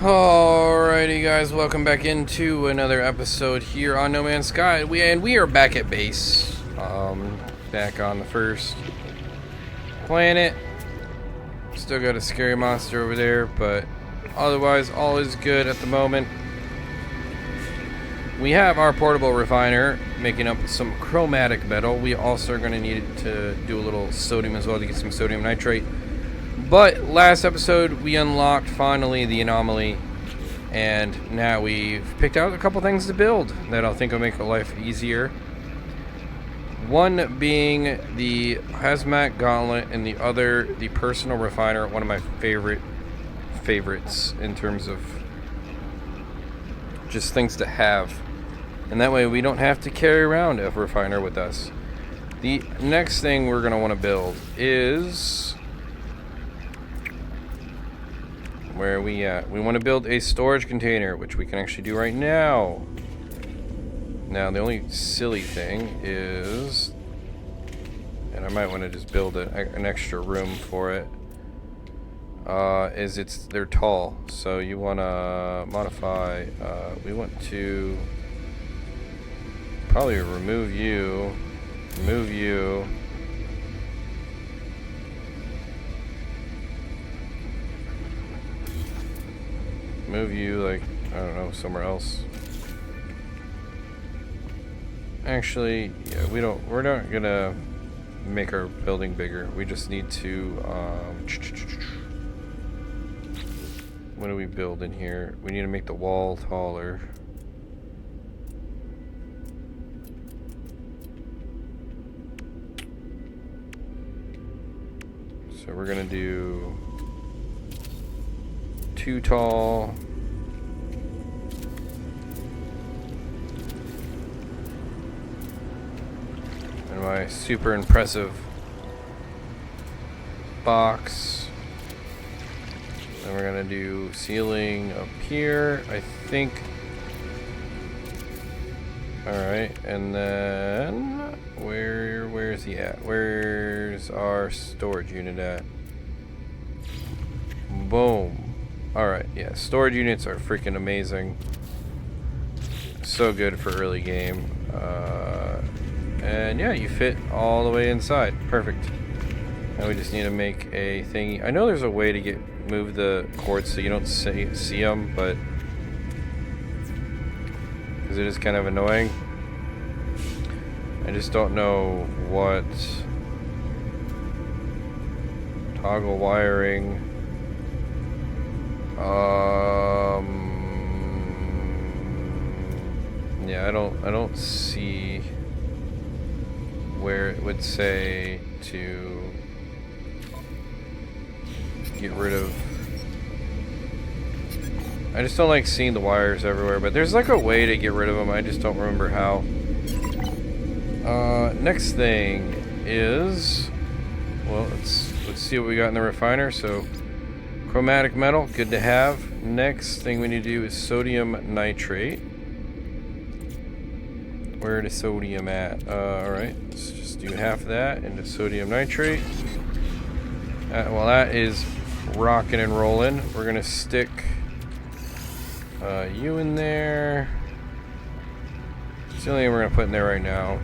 Alrighty, guys, welcome back into another episode here on No Man's Sky. We are back at base, back on the first planet. Still got a scary monster over there, but otherwise all is good at the moment. We have our portable refiner making up some chromatic metal. We also are going to need to do a little sodium as well to get some sodium nitrate. But last episode we unlocked finally the anomaly, and now we've picked out a couple things to build that I think will make life easier. One being the hazmat gauntlet, and the other the personal refiner, one of my favorites in terms of just things to have. And that way we don't have to carry around a refiner with us. The next thing we're going to want to build is... where are we at? We want to build a storage container, which we can actually do right now. Now, the only silly thing is... and I might want to just build an extra room for it. They're tall. So you want to modify... we want to... probably remove you. Move you. Move you, like, I don't know, somewhere else. Actually, yeah, we're not gonna make our building bigger. We just need to, what do we build in here? We need to make the wall taller. So we're gonna do 2 tall. And my super impressive box. Then we're gonna do ceiling up here, I think. Alright, and then where's he at? Where's our storage unit at? Boom. Alright, yeah, storage units are freaking amazing. So good for early game. And yeah, you fit all the way inside. Perfect. Now we just need to make a thingy. I know there's a way to move the cords so you don't see them, but... because it is kind of annoying. I just don't know what... toggle wiring... yeah, I don't see where it would say to get rid of. I just don't like seeing the wires everywhere, but there's like a way to get rid of them. I just don't remember how. Next thing is, well, let's see what we got in the refiner. So chromatic metal, good to have. Next thing we need to do is sodium nitrate. Where is sodium at? Alright, let's just do half of that into sodium nitrate. Well, that is rocking and rolling. We're gonna stick you in there. It's the only thing we're gonna put in there right now.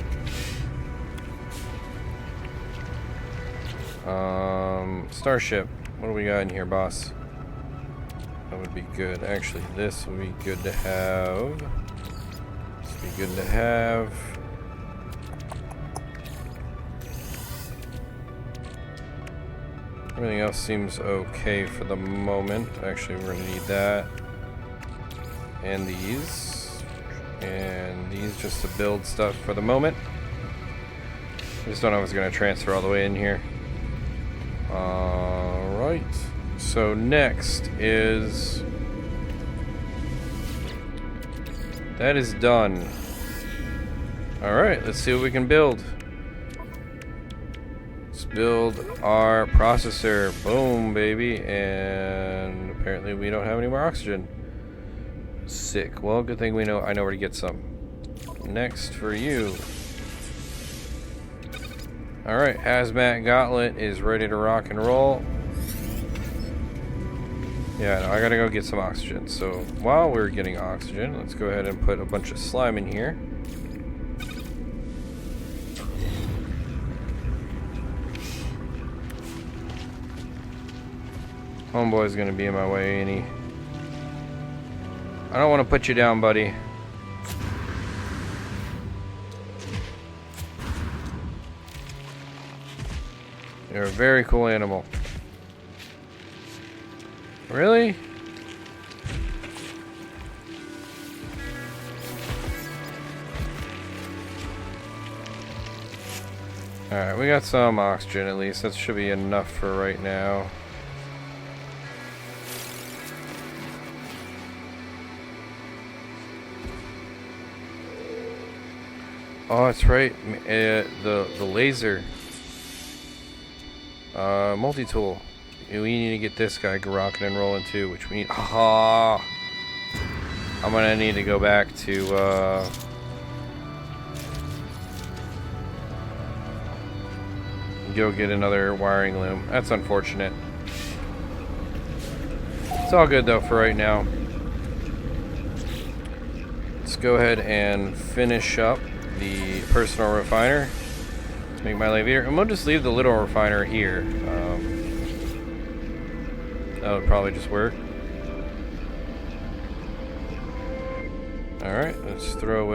Starship. What do we got in here, boss? That would be good. Actually, this would be good to have. This would be good to have. Everything else seems okay for the moment. Actually, we're going to need that. And these. And these just to build stuff for the moment. I just don't know if it's going to transfer all the way in here. Alright. So next is... that is done. Alright, let's see what we can build. Let's build our processor. Boom, baby. And apparently we don't have any more oxygen. Sick. Well, good thing I know where to get some. Next for you. Alright, Hazmat Gauntlet is ready to rock and roll. Yeah, no, I gotta go get some oxygen. So while we're getting oxygen, let's go ahead and put a bunch of slime in here. Homeboy's gonna be in my way, ain't he? I don't want to put you down, buddy. You're a very cool animal. Really? Alright, we got some oxygen at least. That should be enough for right now. Oh, that's right. The laser. Multi-tool. We need to get this guy rocking and rolling too, which we need. Ah, I'm gonna need to go back to go get another wiring loom. That's unfortunate. It's all good though for right now. Let's go ahead and finish up the personal refiner. Make my life easier. And we'll just leave the little refiner here. That would probably just work. Alright, let's throw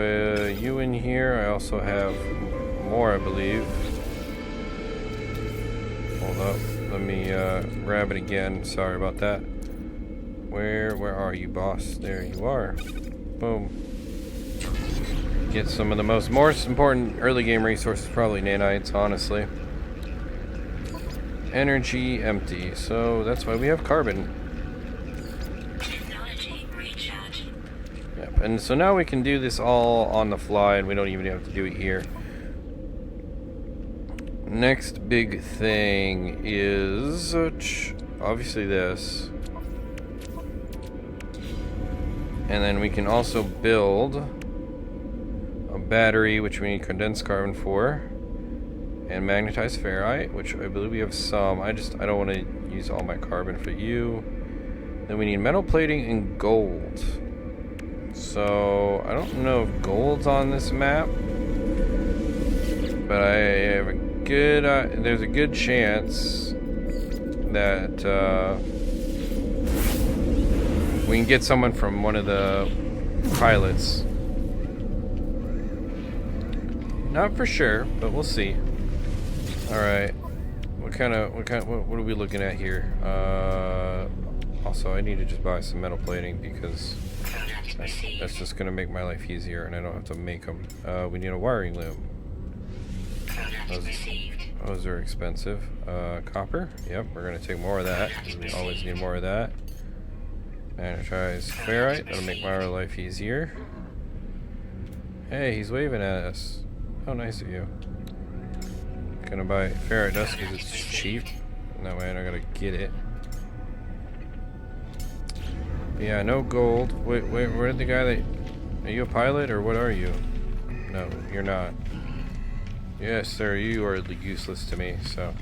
you in here. I also have more, I believe. Hold up. Let me grab it again. Sorry about that. Where are you, boss? There you are. Boom. Get some of the most important early game resources, probably nanites, honestly. Energy empty, so that's why we have carbon. Technology recharge. Yep, and so now we can do this all on the fly, and we don't even have to do it here. Next big thing is obviously this, and then we can also build a battery, which we need condensed carbon for, and magnetized ferrite, which I believe we have some. I don't want to use all my carbon for you. Then we need metal plating and gold. So I don't know if gold's on this map, but I have a good there's a good chance that we can get someone from one of the pilots. Not for sure, but we'll see. All right. What are we looking at here? Also, I need to just buy some metal plating because that's just gonna make my life easier, and I don't have to make them. We need a wiring loom. Those are expensive. Copper. Yep, we're gonna take more of that. We always need more of that. Magnetized ferrite. That'll make my life easier. Hey, he's waving at us. How nice of you. Gonna buy ferrite dust because it's cheap. And that way I don't gotta get it. Yeah, no gold. Wait, where did the guy that... Are you a pilot or what are you? No, you're not. Yes, sir, you are useless to me, so...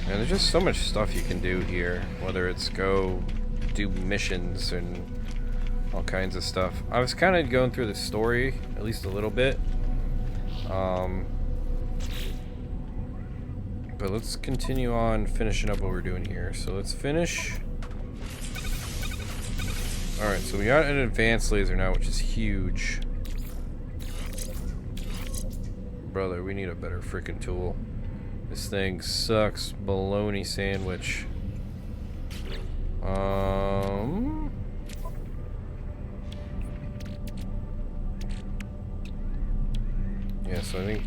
And there's just so much stuff you can do here, whether it's go do missions and all kinds of stuff. I was kind of going through the story, at least a little bit. But let's continue on finishing up what we're doing here. So let's finish. Alright, so we got an advanced laser now, which is huge. Brother, we need a better freaking tool. This thing sucks bologna sandwich. Yeah, so I think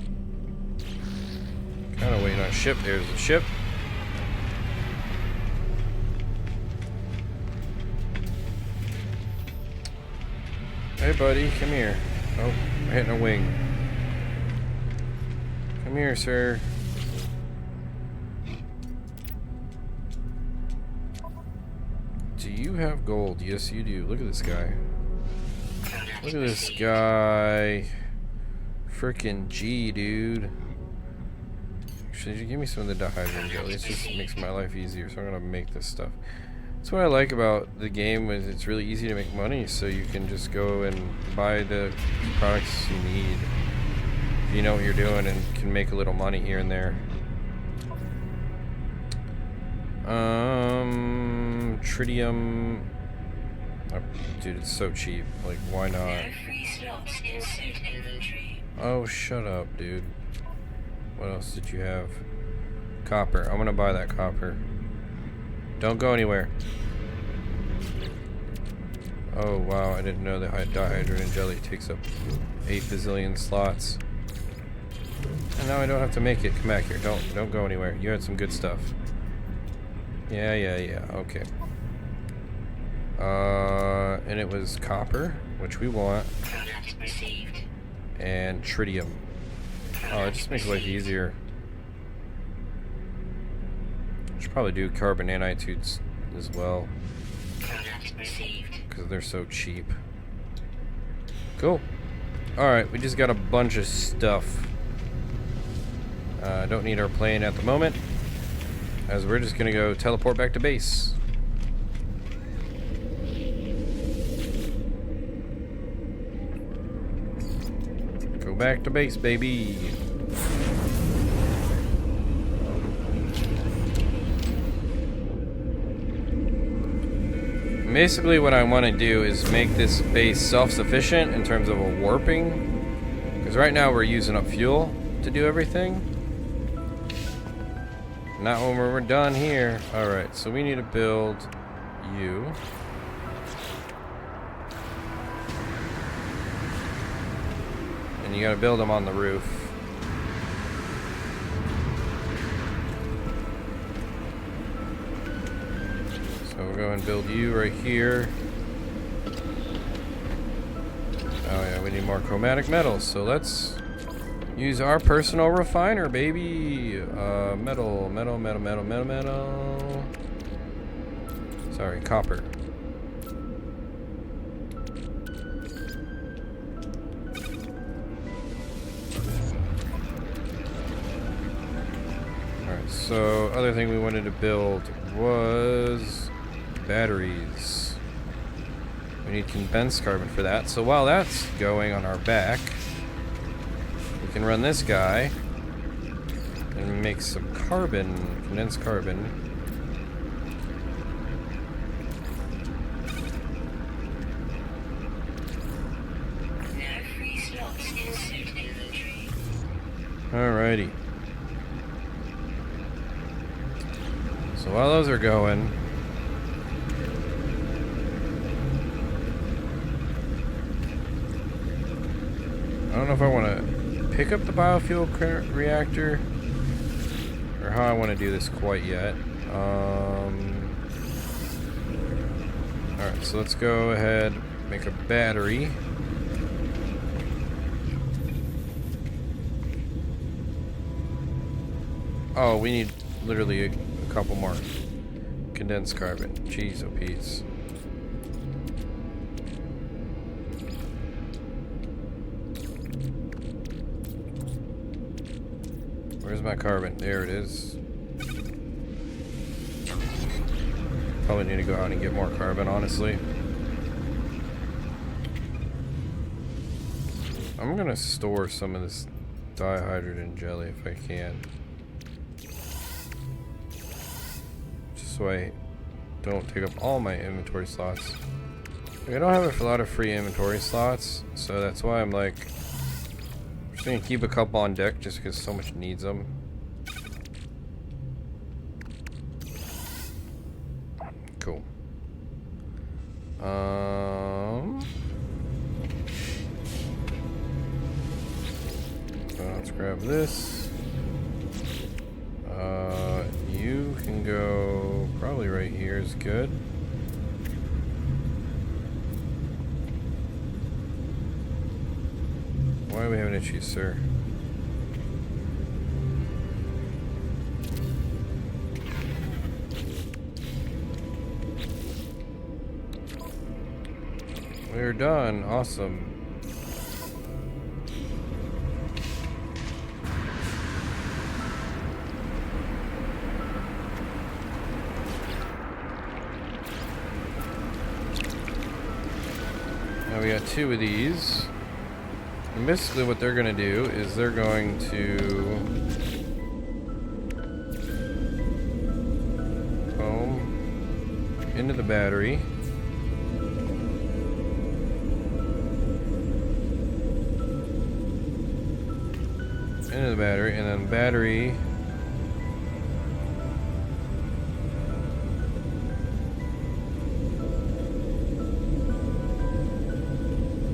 kind of waiting on a ship. There's the ship. Hey buddy, come here. Oh, I'm hitting a wing. Come here, sir. Do you have gold? Yes, you do. Look at this guy. Look at this guy. Frickin' G, dude. Actually, give me some of the dihydrogen jelly. It just makes my life easier, so I'm gonna make this stuff. That's what I like about the game, is it's really easy to make money, so you can just go and buy the products you need. If you know what you're doing and can make a little money here and there. Tritium. Oh, dude, it's so cheap. Like, why not? Oh, shut up, dude. What else did you have? Copper. I'm gonna buy that copper. Don't go anywhere. Oh, wow. I didn't know that dihydrogen jelly takes up 8 bazillion slots. And now I don't have to make it. Come back here. Don't go anywhere. You had some good stuff. Yeah. Okay. And it was copper, which we want. And tritium. Oh, it just makes life easier. Should probably do carbon nanotubes as well, because they're so cheap. Cool. Alright, we just got a bunch of stuff. Don't need our plane at the moment, as we're just gonna go teleport back to base. Go back to base, baby. Basically what I want to do is make this base self-sufficient in terms of a warping, because right now we're using up fuel to do everything. Not when we're done here. Alright, so we need to build you. And you gotta build them on the roof. So we'll go and build you right here. Oh yeah, we need more chromatic metals, so let's use our personal refiner, baby. Metal. Sorry, copper. Alright, so other thing we wanted to build was batteries. We need condensed carbon for that. So while that's going on our back, we can run this guy and make some carbon, condensed carbon. Alrighty. So while those are going, I don't know if I want to pick up the biofuel reactor or how I want to do this quite yet. Alright, so let's go ahead, make a battery. Oh, we need literally a couple more condensed carbon. Jeez, oh Pete's. Where's my carbon? There it is. Probably need to go out and get more carbon, honestly. I'm gonna store some of this dihydrogen jelly if I can. So I don't take up all my inventory slots. I don't have a lot of free inventory slots, so that's why I'm like, I'm just gonna keep a couple on deck just because so much needs them. Cool. So let's grab this. You can go probably right here is good. Why are we having issues, sir? We're done. Awesome. Now we got 2 of these. And basically what they're going to do is they're going to into the battery. Into the battery, and then battery.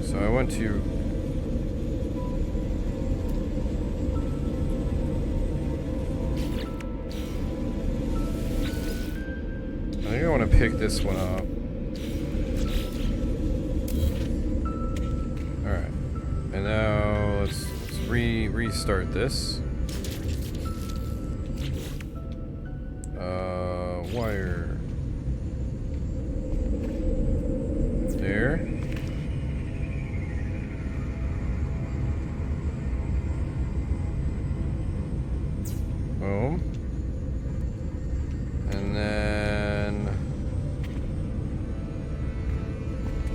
So I want to I want to pick this one up. Alright. And now let's restart this. Wire. There. Boom. And then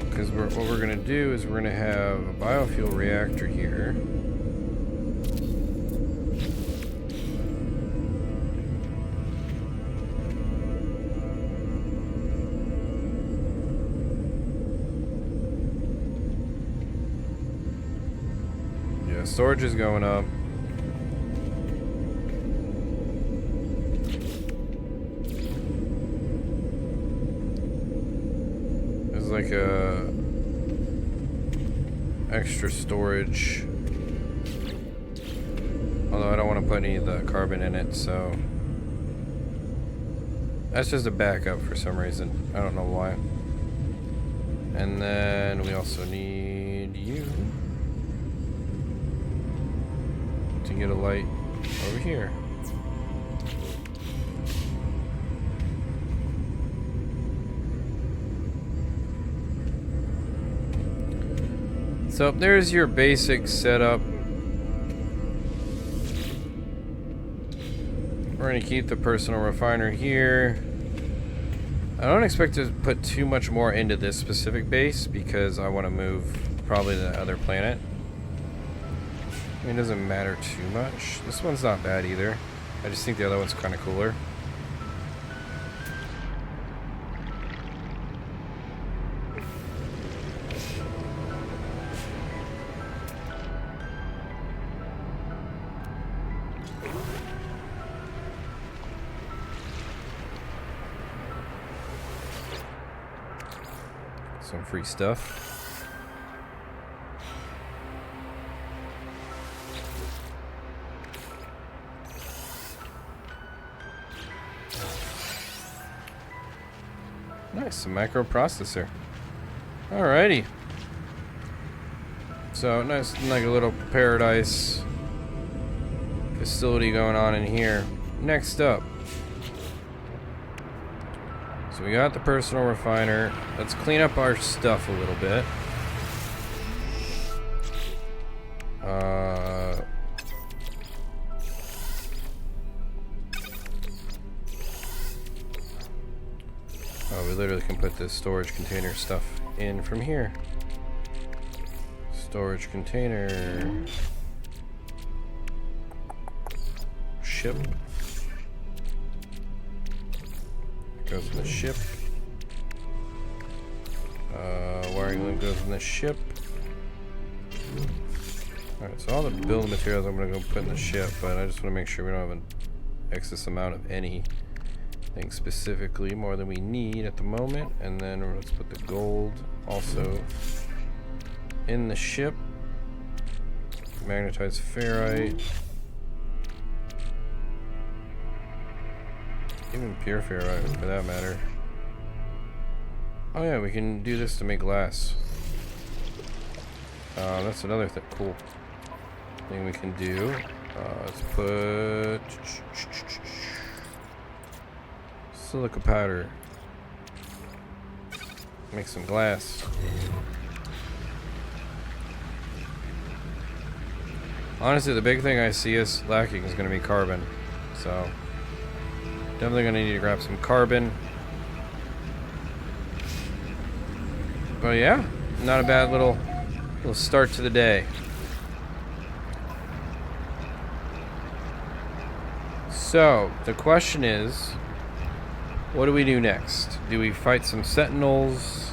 because what we're going to do is we're going to have a biofuel reactor here. Yeah, storage is going up. Like a extra storage, although I don't want to put any of the carbon in it, so that's just a backup for some reason. I don't know why. And then we also need you to get a light over here. So there's your basic setup. We're going to keep the personal refiner here. I don't expect to put too much more into this specific base because I want to move probably to the other planet. I mean, it doesn't matter too much. This one's not bad either. I just think the other one's kind of cooler. Some free stuff. Nice, a microprocessor. Alrighty. So nice, like a little paradise facility going on in here. Next up. So we got the personal refiner. Let's clean up our stuff a little bit. Oh, we literally can put this storage container stuff in from here. Storage container. Ship. Goes in the ship. Wiring loop goes in the ship. Alright, so all the building materials I'm going to go put in the ship, but I just want to make sure we don't have an excess amount of anything specifically more than we need at the moment. And then let's put the gold also in the ship. Magnetized ferrite. Even pure ferrite for that matter. Oh yeah, we can do this to make glass. That's another cool thing we can do. Let's put silica powder. Make some glass. Honestly, the big thing I see us lacking is going to be carbon. So, definitely going to need to grab some carbon. But yeah, not a bad little start to the day. So, the question is, what do we do next? Do we fight some sentinels?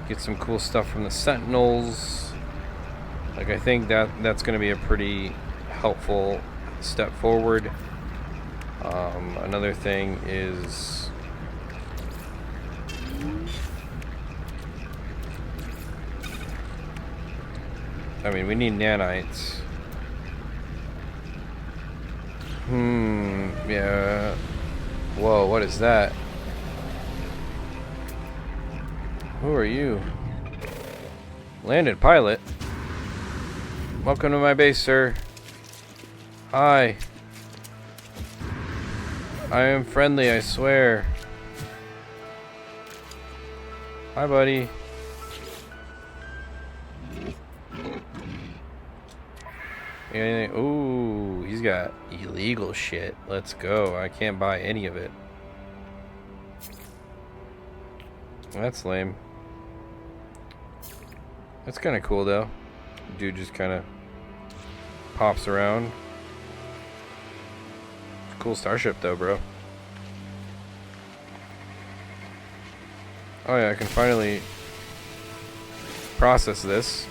Get some cool stuff from the sentinels? Like, I think that's going to be a pretty helpful step forward. Another thing is... I mean, we need nanites. Yeah. Whoa, what is that? Who are you? Landed pilot. Welcome to my base, sir. Hi. I am friendly, I swear. Hi, buddy. Anything? Ooh, he's got illegal shit. Let's go. I can't buy any of it. That's lame. That's kind of cool, though. Dude just kind of pops around. Cool starship, though, bro. Oh, yeah, I can finally process this.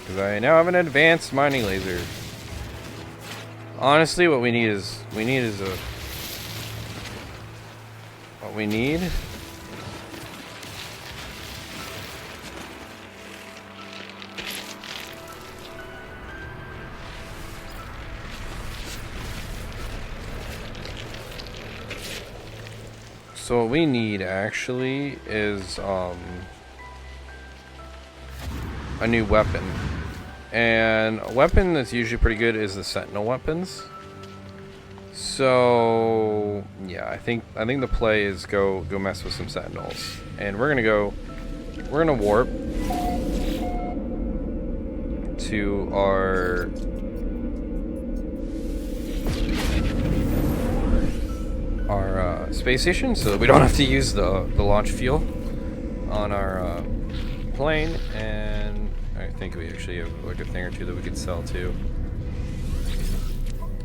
Because I now have an advanced mining laser. Honestly, what we need is a... What we need... So what we need actually is a new weapon. And a weapon that's usually pretty good is the Sentinel weapons. So yeah, I think the play is go mess with some Sentinels. And we're gonna warp to our space station, so that we don't have to use the launch fuel on our plane. And I think we actually have like a thing or two that we could sell too.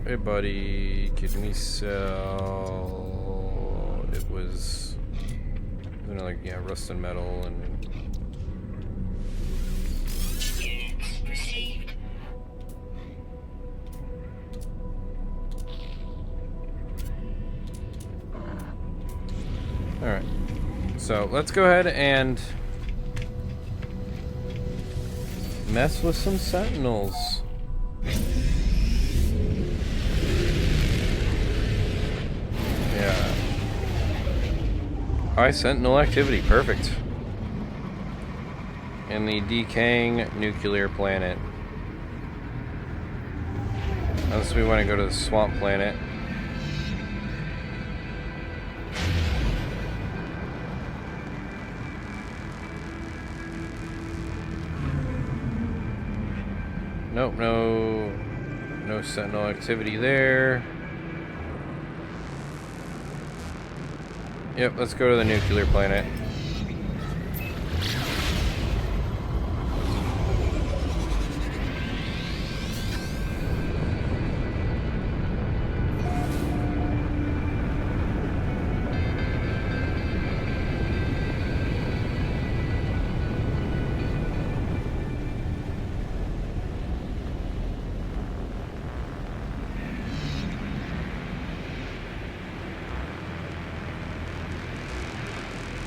Hey buddy, can we sell... It was like, yeah, rust and metal and... Alright, so let's go ahead and mess with some Sentinels. Yeah. High Sentinel activity, perfect. And the decaying nuclear planet. Unless we want to go to the swamp planet. Nope, no Sentinel activity there. Yep, let's go to the nuclear planet.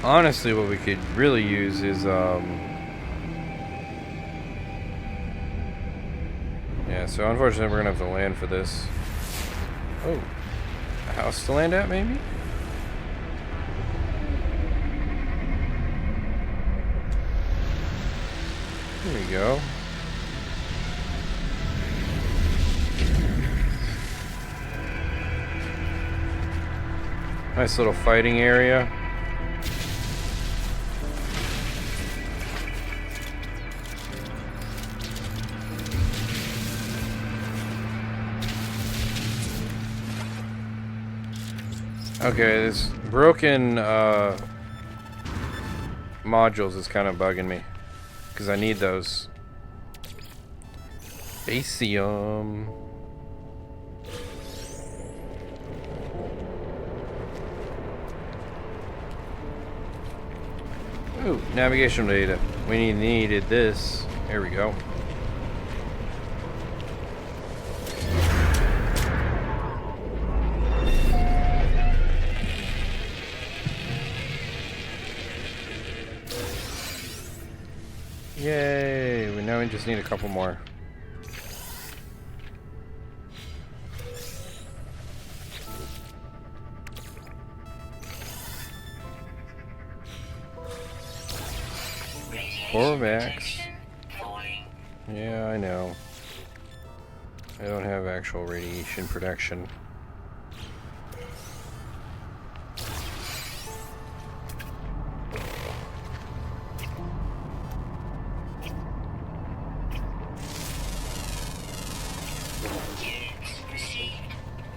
Honestly, what we could really use is, yeah, so unfortunately we're gonna have to land for this. Oh, a house to land at, maybe? There we go. Nice little fighting area. Okay, this broken modules is kind of bugging me because I need those. Basium. Ooh, navigation data. We needed this. Here we go. Yay! Now we just need a couple more. Max. Yeah, I know. I don't have actual radiation protection.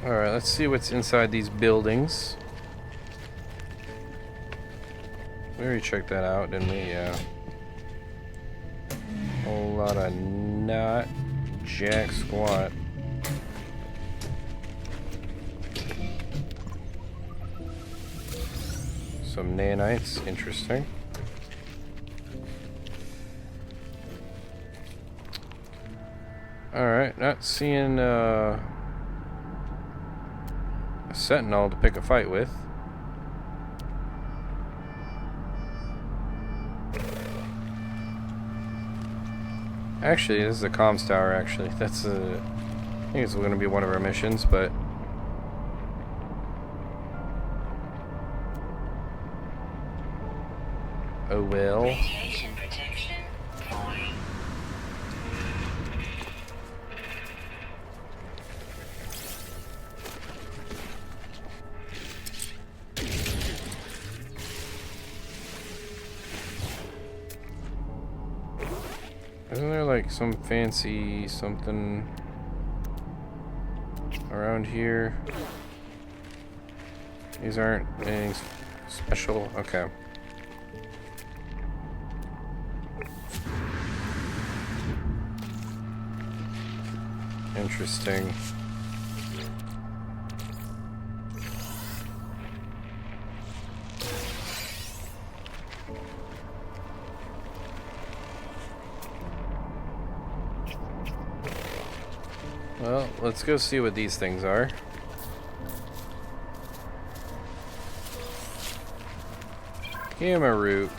Alright, let's see what's inside these buildings. We already checked that out, didn't we? Yeah. Whole lot of not jack squat. Some nanites, interesting. Alright, not seeing a sentinel to pick a fight with. Actually, this is a comms tower, actually. That's a... I think it's going to be one of our missions, but... oh well. Radiation protection falling. Isn't there like some fancy something around here? These aren't anything special. Okay. Interesting. Well, let's go see what these things are. Gamma root.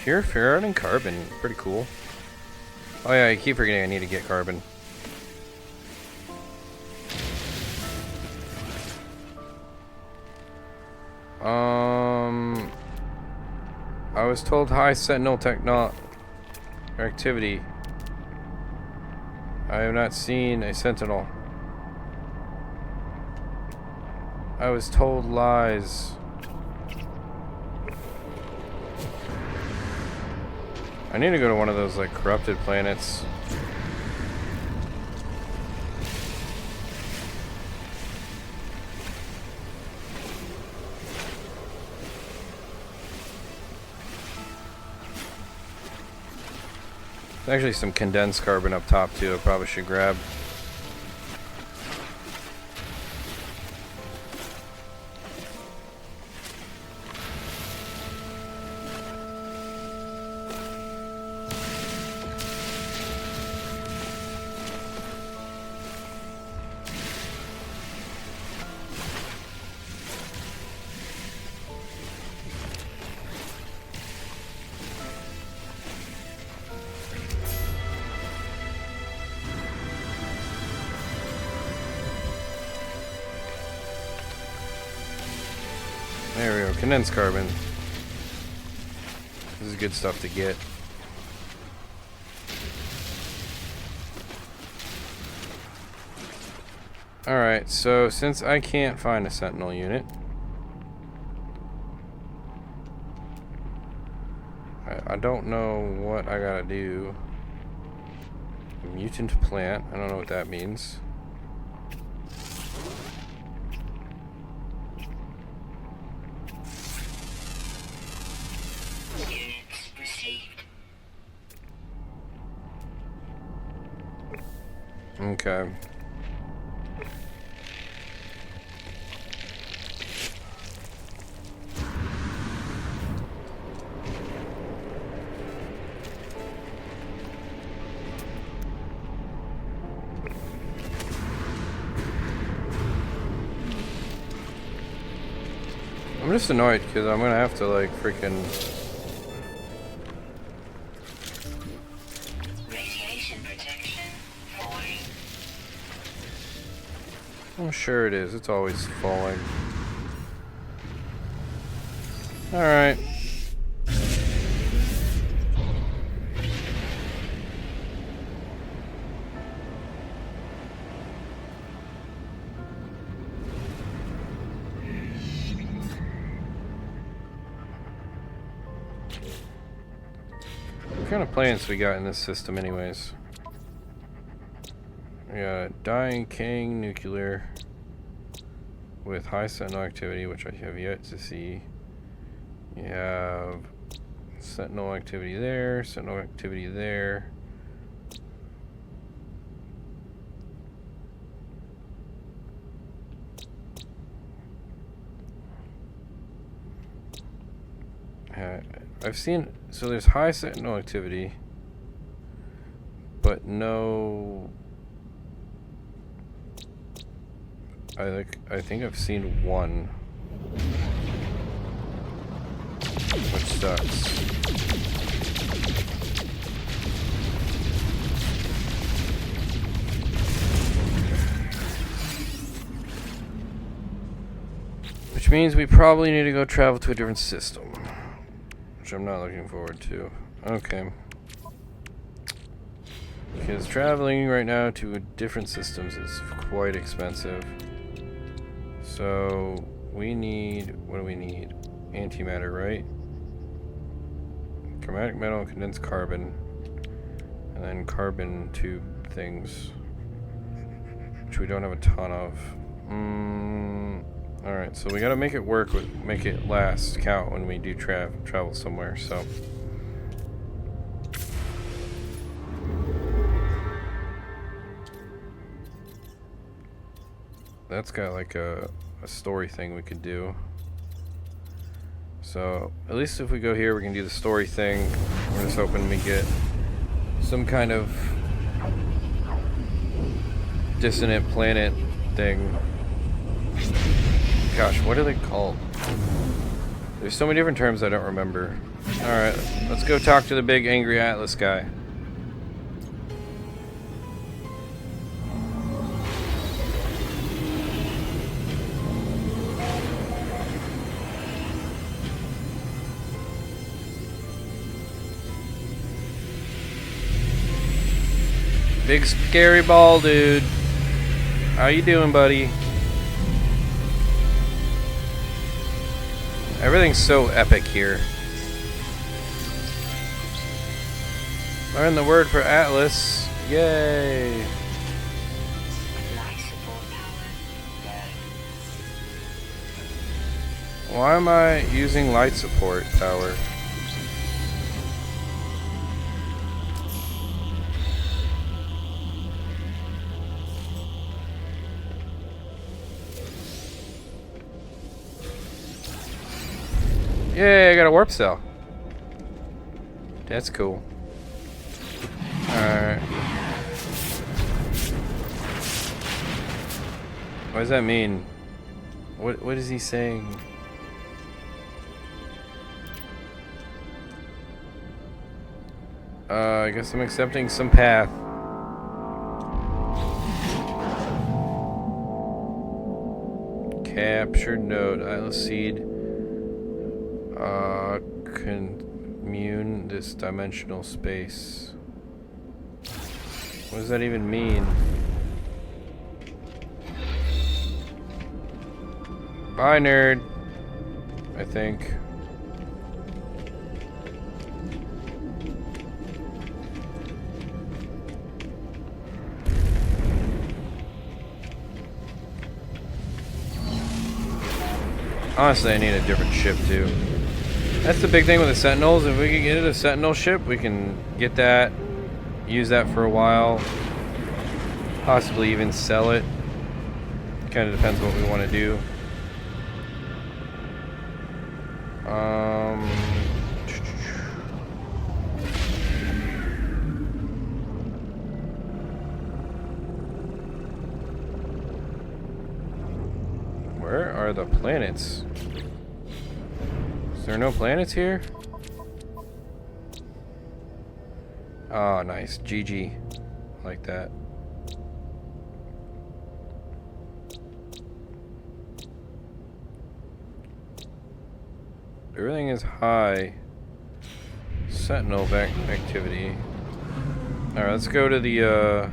Pure ferrite and carbon. Pretty cool. Oh yeah, I keep forgetting I need to get carbon. I was told high sentinel activity. I have not seen a sentinel. I was told lies. I need to go to one of those like corrupted planets. There's actually some condensed carbon up top too I probably should grab. There we go, condensed carbon. This is good stuff to get. Alright, so since I can't find a sentinel unit, I don't know what I gotta do. Mutant plant. I don't know what that means. Units received. Okay. I'm just annoyed because I'm gonna have to like freaking. Radiation protection falling. I'm sure it is. It's always falling. Alright. What kind of plants we got in this system anyways? We got Dying King nuclear with high sentinel activity, which I have yet to see. You have sentinel activity there, sentinel activity there. I've seen, so there's high sentinel activity, but no. I think I've seen one, which sucks. Which means we probably need to go travel to a different system, which I'm not looking forward to. Okay. Because traveling right now to different systems is quite expensive. So we need, what do we need? Antimatter, right? Chromatic metal and condensed carbon. And then carbon tube things, which we don't have a ton of. Alright, so we gotta make it work, make it last, count when we do travel somewhere, so. That's got like a story thing we could do. So, at least if we go here, we can do the story thing. We're just hoping we get some kind of dissonant planet thing. Gosh, what are they called? There's so many different terms I don't remember. Alright, let's go talk to the big angry Atlas guy. Big scary ball dude. How you doing, buddy? Everything's so epic here. Learn the word for Atlas. Yay. Life support power low. Why am I using light support power? Yay, I got a warp cell. That's cool. Alright. What does that mean? What is he saying? I guess I'm accepting some path. Captured node, Atlas seed. Commune this dimensional space. What does that even mean? Bye, nerd. I think. Honestly, I need a different ship too. That's the big thing with the Sentinels. If we can get a Sentinel ship, we can get that, use that for a while, possibly even sell it. Kind of depends what we want to do. Where are the planets? Is there no planets here? Oh, nice. GG. Like that. Everything is high. Sentinel activity. Alright, let's go to the,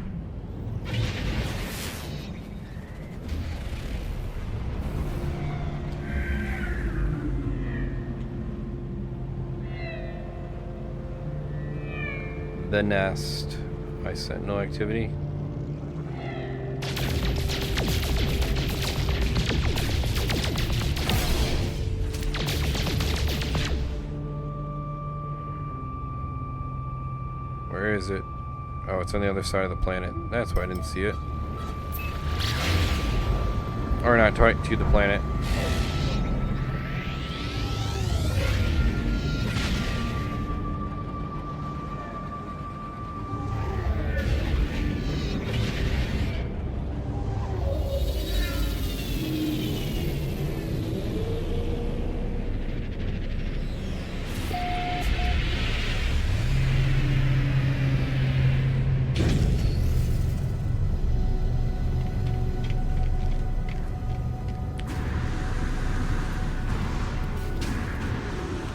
the nest. High Sentinel activity. Where is it? Oh, it's on the other side of the planet. That's why I didn't see it. Or not, to the planet.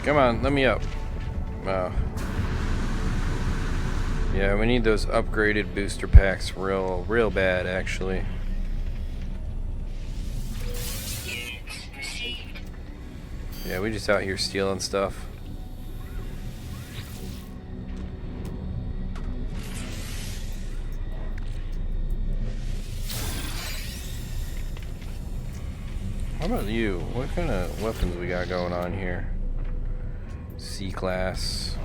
Come on, let me up. Wow. Yeah, we need those upgraded booster packs real bad, actually. Units received. Yeah, we just out here stealing stuff. How about you? What kind of weapons we got going on here? C-class.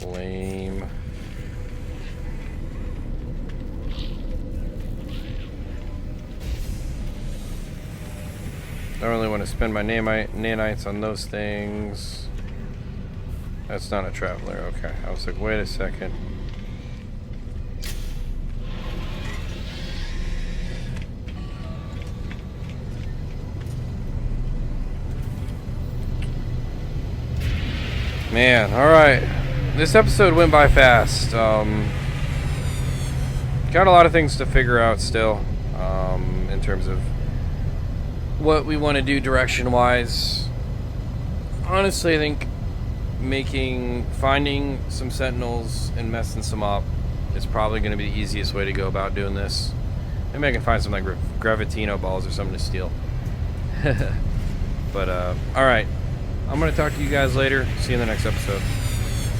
Lame. Don't really want to spend my nanites on those things. That's not a traveler. Okay. I was like, wait a second. Man, alright. This episode went by fast. Got a lot of things to figure out still, in terms of what we want to do direction-wise. Honestly, I think finding some Sentinels and messing some up is probably going to be the easiest way to go about doing this. Maybe I can find some like Gravitino balls or something to steal. But, alright. I'm going to talk to you guys later. See you in the next episode.